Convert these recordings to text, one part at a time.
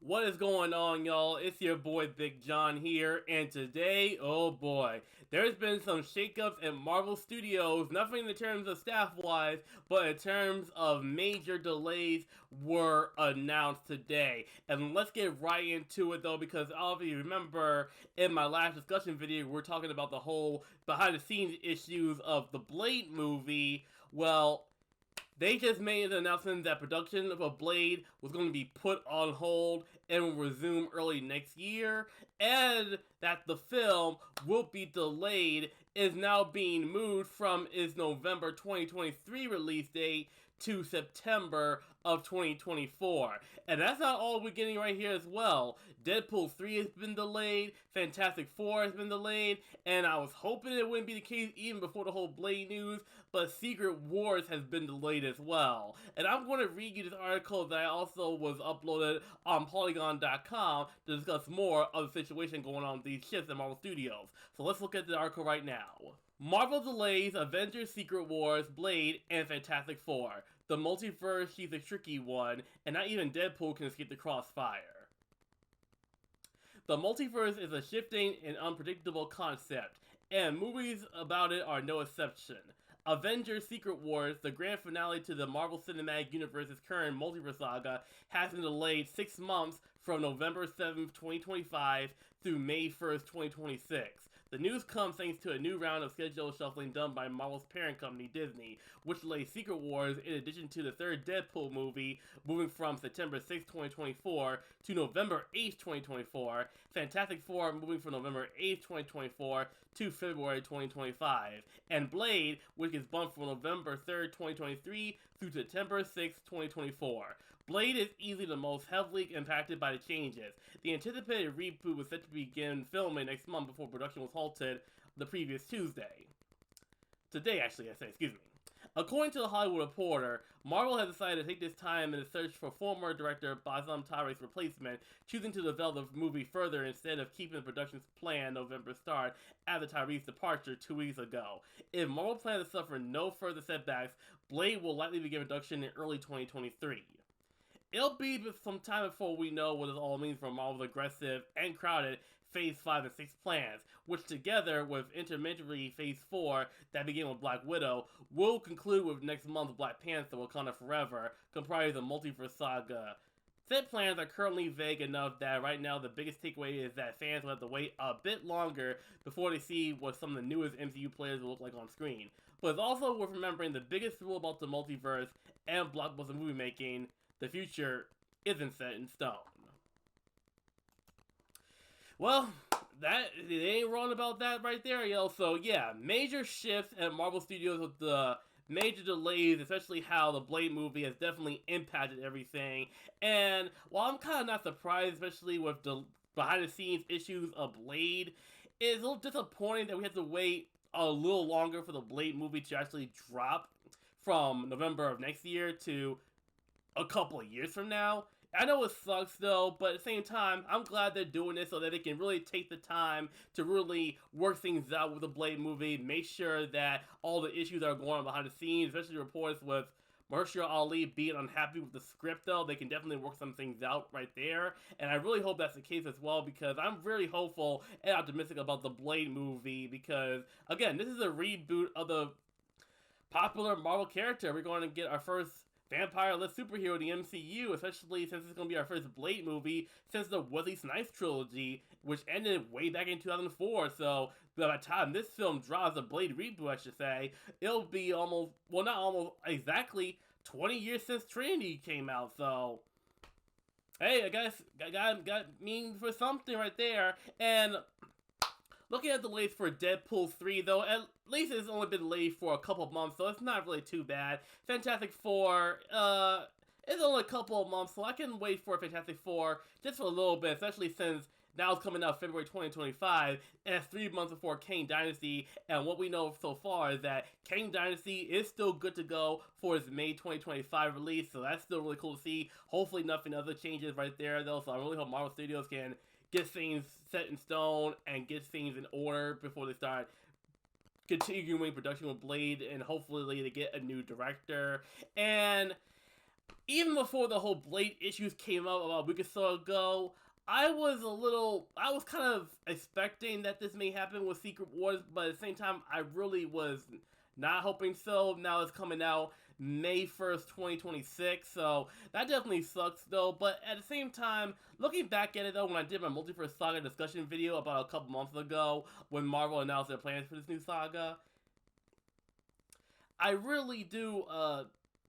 What is going on, y'all? It's your boy Big John here, and today, oh boy, there's been some shakeups in Marvel Studios, nothing in terms of staff-wise, but in terms of major delays were announced today. And let's get right into it though, because if you remember in my last discussion video, we're talking about the whole behind-the-scenes issues of the Blade movie. Well, they just made an announcement that production of a Blade was going to be put on hold and will resume early next year, and that the film will be delayed, is now being moved from its November 2023 release date to September of 2024. And that's not all we're getting right here as well. Deadpool 3 has been delayed, Fantastic Four has been delayed, and I was hoping it wouldn't be the case even before the whole Blade news, but Secret Wars has been delayed as well. And I'm going to read you this article that also was uploaded on Polygon.com to discuss more of the situation going on with these shifts in Marvel Studios. So let's look at the article right now. Marvel delays Avengers, Secret Wars, Blade, and Fantastic Four. The multiverse, she's a tricky one, and not even Deadpool can escape the crossfire. The multiverse is a shifting and unpredictable concept, and movies about it are no exception. Avengers Secret Wars, the grand finale to the Marvel Cinematic Universe's current multiverse saga, has been delayed 6 months from November 7th, 2025 through May 1st, 2026. The news comes thanks to a new round of schedule shuffling done by Marvel's parent company, Disney, which delayed Secret Wars in addition to the third Deadpool movie, moving from September 6th, 2024 to November 8th, 2024, Fantastic Four moving from November 8th, 2024 to February 2025, and Blade, which is bumped from November 3rd, 2023 through September 6th, 2024. Blade is easily the most heavily impacted by the changes. The anticipated reboot was set to begin filming next month before production was halted the previous Tuesday. Today, actually, I say, excuse me. According to the Hollywood Reporter, Marvel has decided to take this time in the search for former director Bazam Tarek's replacement, choosing to develop the movie further instead of keeping the production's planned November start after Tarek's departure 2 weeks ago. If Marvel plans to suffer no further setbacks, Blade will likely begin production in early 2023. It'll be some time before we know what this all means for Marvel's aggressive and crowded Phase 5 and 6 plans, which together with intermittently Phase 4 that began with Black Widow, will conclude with next month's Black Panther Wakanda Forever, comprising the multiverse saga. Set plans are currently vague enough that right now the biggest takeaway is that fans will have to wait a bit longer before they see what some of the newest MCU players will look like on screen. But it's also worth remembering the biggest rule about the multiverse and blockbuster movie making: the future isn't set in stone. Well, it ain't wrong about that right there, yo. So yeah, major shifts at Marvel Studios with the major delays, especially how the Blade movie has definitely impacted everything. And while I'm kind of not surprised, especially with the behind-the-scenes issues of Blade, it's a little disappointing that we have to wait a little longer for the Blade movie to actually drop from November of next year to a couple of years from now. I know it sucks though, but at the same time, I'm glad they're doing this so that they can really take the time to really work things out with the Blade movie, make sure that all the issues that are going on behind the scenes, especially reports with Mahershala Ali being unhappy with the script though, they can definitely work some things out right there, and I really hope that's the case as well, because I'm really hopeful and optimistic about the Blade movie, because, again, this is a reboot of the popular Marvel character. We're going to get our first vampire-less superhero in the MCU, especially since it's going to be our first Blade movie since the Wesley Snipes trilogy, which ended way back in 2004, so by the time this film drops, the Blade reboot, I should say, it'll be almost, well, not almost, exactly 20 years since Trinity came out, so hey, I guess, got mean for something right there. And looking at the delays for Deadpool 3, though, at least it's only been delayed for a couple months, so it's not really too bad. Fantastic Four, it's only a couple of months, so I can wait for Fantastic Four just for a little bit, especially since now it's coming out February 2025, and it's 3 months before Kang Dynasty, and what we know so far is that Kang Dynasty is still good to go for its May 2025 release, so that's still really cool to see. Hopefully nothing other changes right there, though, so I really hope Marvel Studios can get things set in stone and get things in order before they start continuing production with Blade, and hopefully they get a new director. And even before the whole Blade issues came up about a week or so ago, I was kind of expecting that this may happen with Secret Wars, but at the same time, I really was not hoping so. Now it's coming out May 1st, 2026, so that definitely sucks though. But at the same time, looking back at it though, when I did my Multiverse Saga discussion video about a couple months ago, when Marvel announced their plans for this new saga, I really do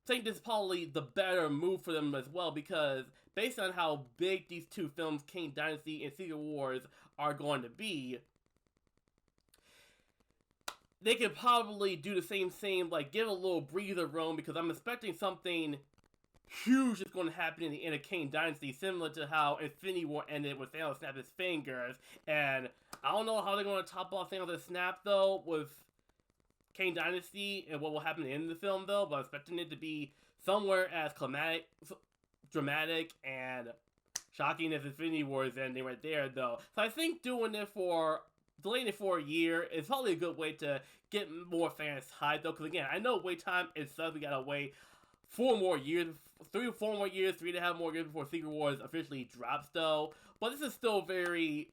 think this is probably the better move for them as well, because based on how big these two films, Kang Dynasty and Secret Wars, are going to be, they could probably do the same, like give a little breather room, because I'm expecting something huge is going to happen in the end of Kang Dynasty, similar to how Infinity War ended with Thanos snap his fingers. And I don't know how they're going to top off Thanos' snap though with Kang Dynasty and what will happen at the end of the film though, but I'm expecting it to be somewhere as dramatic, and shocking as Infinity War's ending right there though. So I think delaying it for a year is probably a good way to get more fans hyped though, because again, I know wait time is sucks. We gotta wait 4 more years, 3 or 4 more years, 3.5 more years before Secret Wars officially drops though. But this is still very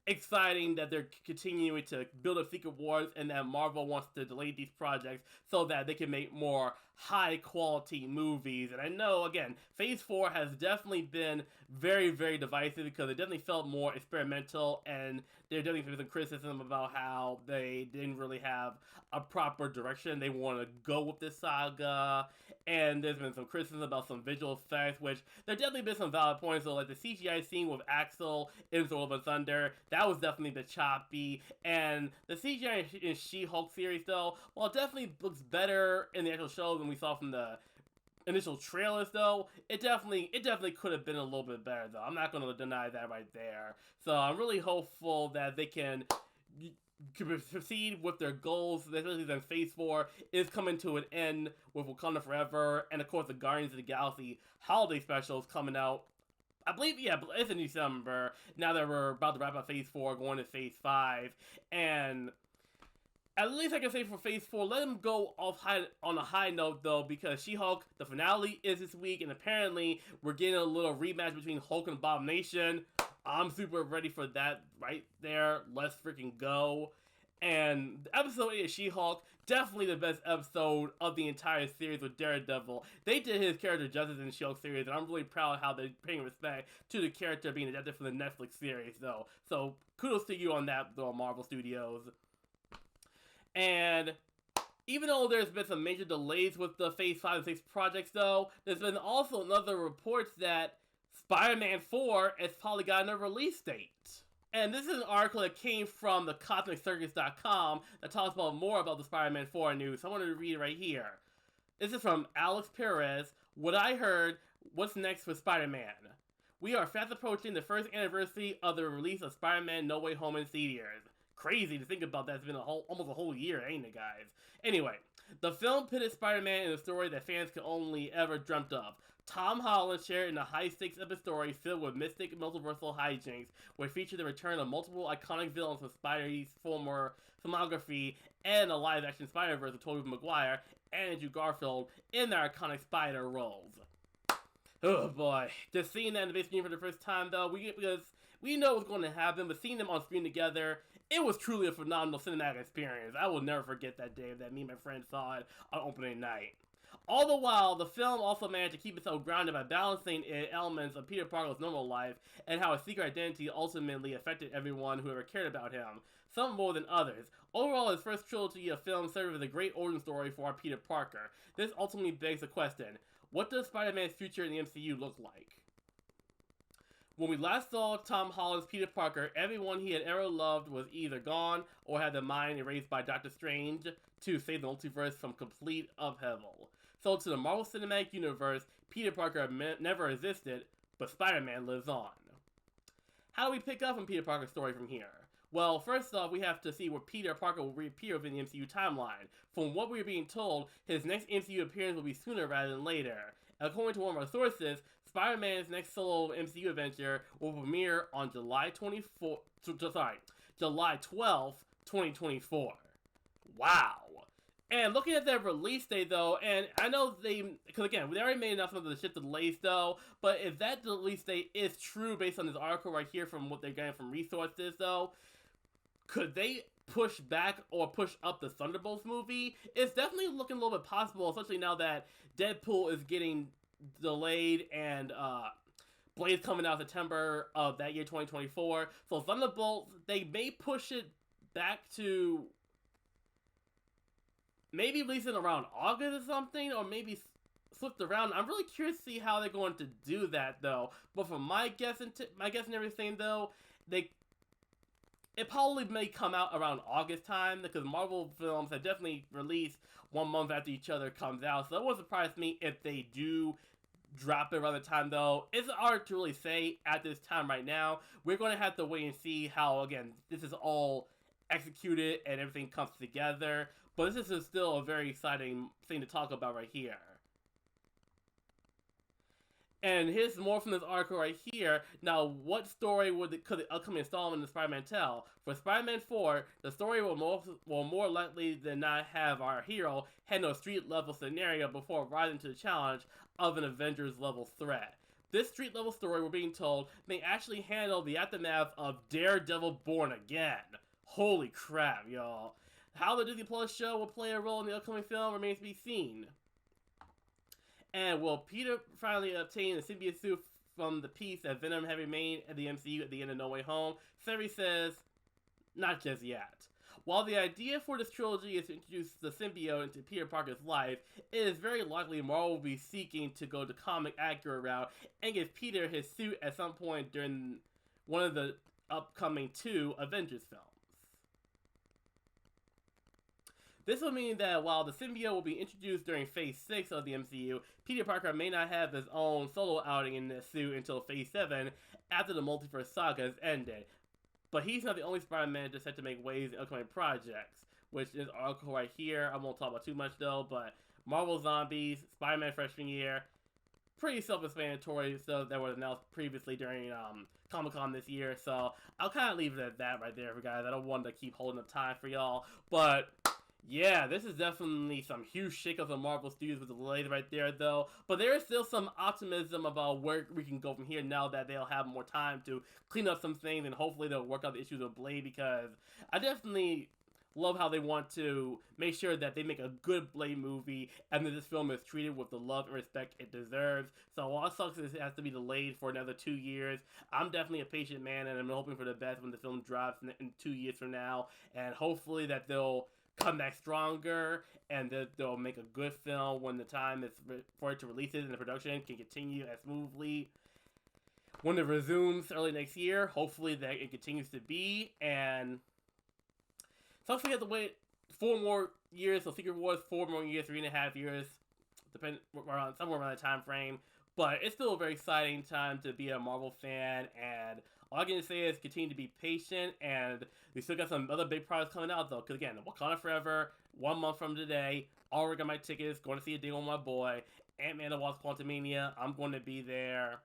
exciting that they're continuing to build up Secret Wars, and that Marvel wants to delay these projects so that they can make more high quality movies. And I know, again, Phase 4 has definitely been very, very divisive, because it definitely felt more experimental, and there definitely been some criticism about how they didn't really have a proper direction they want to go with this saga. And there's been some criticism about some visual effects, which there definitely been some valid points. So like the CGI scene with Axel in Thor: Love and Thunder, that was definitely a bit choppy. And the CGI in She-Hulk series though, while it definitely looks better in the actual show than we saw from the initial trailers though, it definitely could have been a little bit better though. I'm not going to deny that right there. So I'm really hopeful that they can proceed with their goals, especially then Phase 4 is coming to an end with Wakanda Forever, and of course the Guardians of the Galaxy holiday special is coming out. I believe, yeah, it's in December, now that we're about to wrap up Phase 4, going to Phase 5, and at least I can say for Phase 4, let them go on a high note though, because She-Hulk, the finale is this week, and apparently we're getting a little rematch between Hulk and Abomination. I'm super ready for that right there. Let's freaking go. And episode 8 of She-Hulk, definitely the best episode of the entire series with Daredevil. They did his character justice in the She-Hulk series, and I'm really proud of how they're paying respect to the character being adapted from the Netflix series, though. So kudos to you on that, though, Marvel Studios. And even though there's been some major delays with the Phase 5 and 6 projects, though, there's been also another reports that Spider-Man 4 has probably gotten a release date. And this is an article that came from the CosmicCircus.com that talks about more about the Spider-Man 4 news. So I wanted to read it right here. This is from Alex Perez. What I heard, what's next for Spider-Man? We are fast approaching the first anniversary of the release of Spider-Man No Way Home in theaters. Crazy to think about that. It's been almost a whole year, ain't it, guys? Anyway, the film pitted Spider-Man in a story that fans could only ever dreamt of. Tom Holland shared in a high-stakes epic story filled with mystic multiversal hijinks, which featured the return of multiple iconic villains from Spidey's former filmography and a live-action Spider-Verse with Tobey Maguire and Andrew Garfield in their iconic Spider roles. Oh boy, just seeing that in the big screen for the first time though, because we know what's going to happen, but seeing them on screen together, it was truly a phenomenal cinematic experience. I will never forget that day that me and my friends saw it on opening night. All the while, the film also managed to keep itself grounded by balancing in elements of Peter Parker's normal life and how his secret identity ultimately affected everyone who ever cared about him, some more than others. Overall, his first trilogy of films served as a great origin story for our Peter Parker. This ultimately begs the question, what does Spider-Man's future in the MCU look like? When we last saw Tom Holland's Peter Parker, everyone he had ever loved was either gone or had their mind erased by Doctor Strange to save the multiverse from complete upheaval. So to the Marvel Cinematic Universe, Peter Parker never existed, but Spider-Man lives on. How do we pick up on Peter Parker's story from here? Well, first off, we have to see where Peter Parker will reappear within the MCU timeline. From what we're being told, his next MCU appearance will be sooner rather than later. According to one of our sources, Spider-Man's next solo MCU adventure will premiere on July 12th, 2024. Wow. And looking at their release date, though, and I know because again, they already made an announcement of the ship delays, though, but if that release date is true based on this article right here from what they're getting from resources, though, could they push back or push up the Thunderbolts movie? It's definitely looking a little bit possible, especially now that Deadpool is getting delayed and Blade's coming out September of that year, 2024. So Thunderbolts, they may push it back to maybe releasing around August or something, or maybe flipped around. I'm really curious to see how they're going to do that, though. But from my guess and everything, though, it probably may come out around August time, because Marvel films have definitely released 1 month after each other comes out. So it won't surprise me if they do drop it around the time, though. It's hard to really say at this time right now. We're going to have to wait and see how, again, this is all executed and everything comes together. But this is still a very exciting thing to talk about right here. And here's more from this article right here. Now, what story could the upcoming installment of Spider-Man tell? For Spider-Man 4, the story will more likely than not have our hero handle a street-level scenario before rising to the challenge of an Avengers-level threat. This street-level story we're being told may actually handle the aftermath of Daredevil Born Again. Holy crap, y'all. How the Disney Plus show will play a role in the upcoming film remains to be seen. And will Peter finally obtain the symbiote suit from the piece that Venom had remained at the MCU at the end of No Way Home? Series says, not just yet. While the idea for this trilogy is to introduce the symbiote into Peter Parker's life, it is very likely Marvel will be seeking to go the comic accurate route and give Peter his suit at some point during one of the upcoming 2 Avengers films. This will mean that while the symbiote will be introduced during Phase 6 of the MCU, Peter Parker may not have his own solo outing in this suit until Phase 7, after the multiverse saga has ended. But he's not the only Spider-Man just set to make waves in upcoming projects, which is article right here. I won't talk about too much though, but Marvel Zombies, Spider-Man freshman year, pretty self-explanatory stuff that was announced previously during Comic-Con this year, so I'll kind of leave it at that right there for guys. I don't want to keep holding up time for y'all, but yeah, this is definitely some huge shakeups on Marvel Studios with the delays right there, though. But there is still some optimism about where we can go from here now that they'll have more time to clean up some things, and hopefully they'll work out the issues with Blade, because I definitely love how they want to make sure that they make a good Blade movie and that this film is treated with the love and respect it deserves. So while it sucks it has to be delayed for another 2 years, I'm definitely a patient man, and I'm hoping for the best when the film drops in 2 years from now, and hopefully that they'll come back stronger, and they'll make a good film when the time is for it to release it, and the production can continue as smoothly when it resumes early next year. Hopefully that it continues to be, and so we have to wait 4 more years. So Secret Wars, 4 more years, 3.5 years, somewhere around that time frame. But it's still a very exciting time to be a Marvel fan, and all I can say is continue to be patient, and we still got some other big products coming out, though. Because, again, Wakanda Forever, 1 month from today, already got my tickets, going to see a deal with my boy. Ant-Man and the Wasp: Quantumania, I'm going to be there.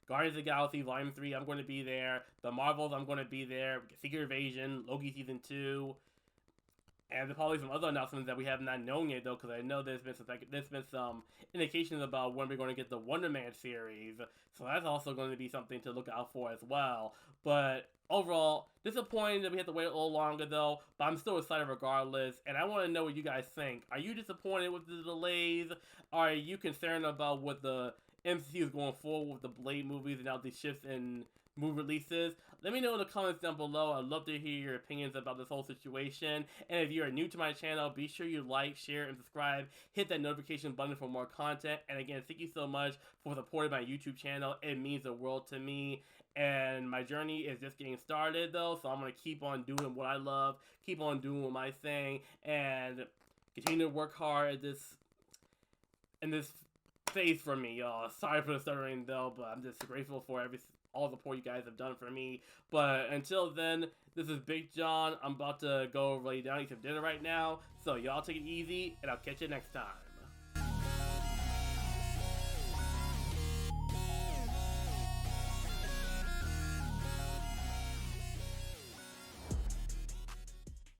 Guardians of the Galaxy Volume 3, I'm going to be there. The Marvels, I'm going to be there. Secret Invasion, Loki Season 2. And there's probably some other announcements that we have not known yet, though, because I know there's been some indications about when we're going to get the Wonder Man series. So that's also going to be something to look out for as well. But overall, disappointing that we have to wait a little longer, though. But I'm still excited regardless. And I want to know what you guys think. Are you disappointed with the delays? Are you concerned about what the MCU is going forward with the Blade movies and now these shifts in movie releases? Let me know in the comments down below. I'd love to hear your opinions about this whole situation. And if you're new to my channel, be sure you like, share, and subscribe. Hit that notification button for more content. And again, thank you so much for supporting my YouTube channel. It means the world to me. And my journey is just getting started, though. So I'm going to keep on doing what I love. Keep on doing my thing. And continue to work hard at in this phase for me, y'all. Sorry for the stuttering, though. But I'm just grateful for all the support you guys have done for me. But until then, this is Big John. I'm about to go lay down, eat some dinner right now. So y'all take it easy, and I'll catch you next time.